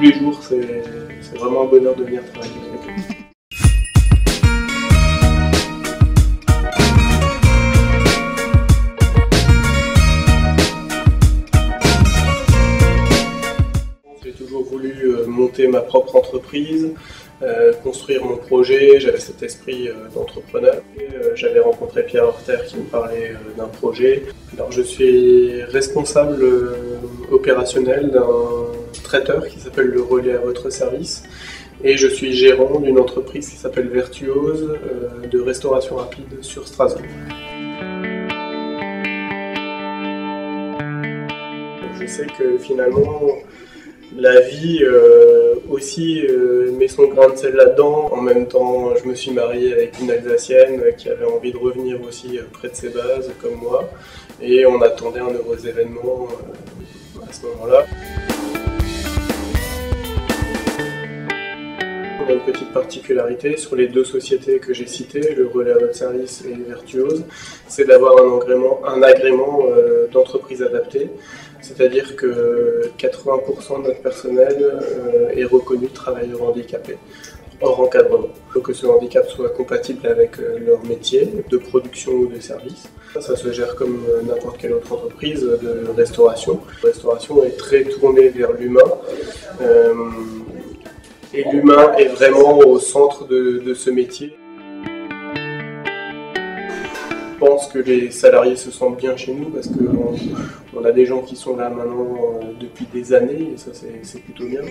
tous les jours, c'est vraiment un bonheur de venir travailler avec eux. J'ai toujours voulu monter ma propre entreprise, construire mon projet, j'avais cet esprit d'entrepreneur. J'avais rencontré Pierre Horter qui me parlait d'un projet. Alors, je suis responsable opérationnel d'un traiteur qui s'appelle Le Relais à votre service et je suis gérant d'une entreprise qui s'appelle Vertuose de restauration rapide sur Strasbourg. Je sais que finalement la vie aussi met son grain de sel là-dedans. En même temps, je me suis marié avec une Alsacienne qui avait envie de revenir aussi près de ses bases, comme moi. Et on attendait un heureux événement à ce moment-là. On a une petite particularité sur les deux sociétés que j'ai citées, Le Relais à votre service et Vertuose, c'est d'avoir un agrément d'entreprise adaptée. C'est-à-dire que 80% de notre personnel est reconnu travailleur handicapé, hors encadrement. Il faut que ce handicap soit compatible avec leur métier de production ou de service. Ça se gère comme n'importe quelle autre entreprise de restauration. La restauration est très tournée vers l'humain. Et l'humain est vraiment au centre de ce métier. Je pense que les salariés se sentent bien chez nous parce qu'on a des gens qui sont là maintenant depuis des années et ça c'est plutôt bien.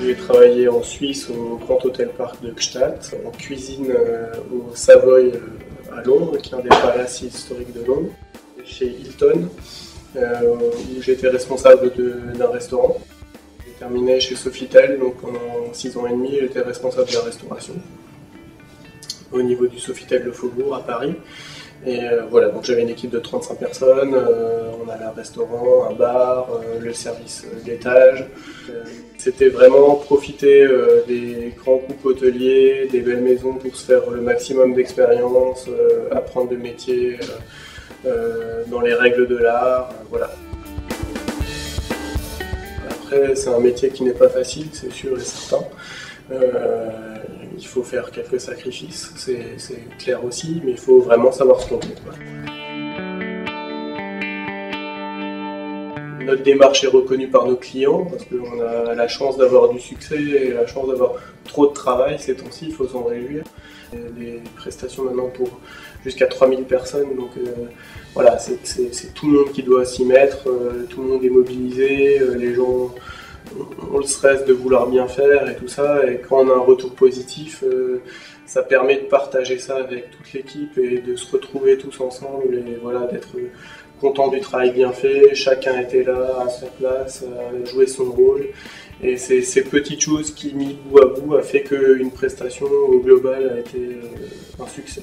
J'ai travaillé en Suisse au Grand Hôtel Park de Gstaad, en cuisine au Savoy à Londres, qui est un des palaces historiques de Londres, chez Hilton, où j'étais responsable d'un restaurant. J'ai terminé chez Sofitel, donc pendant 6 ans et demi, j'étais responsable de la restauration au niveau du Sofitel Le Faubourg à Paris. Et voilà, donc j'avais une équipe de 35 personnes, on avait un restaurant, un bar, le service d'étage. C'était vraiment profiter des grands groupes hôteliers, des belles maisons pour se faire le maximum d'expérience, apprendre le métier dans les règles de l'art, voilà. Après, c'est un métier qui n'est pas facile, c'est sûr et certain. Il faut faire quelques sacrifices, c'est clair aussi, mais il faut vraiment savoir se compter. Notre démarche est reconnue par nos clients parce qu'on a la chance d'avoir du succès et la chance d'avoir trop de travail ces temps-ci, il faut s'en réjouir. Des prestations maintenant pour jusqu'à 3000 personnes, donc voilà, c'est tout le monde qui doit s'y mettre, tout le monde est mobilisé, les gens ont le stress de vouloir bien faire et tout ça, et quand on a un retour positif, ça permet de partager ça avec toute l'équipe et de se retrouver tous ensemble et voilà, d'être content du travail bien fait, chacun était là à sa place, a joué son rôle, et c'est ces petites choses qui, mis bout à bout, a fait qu'une prestation au global a été un succès.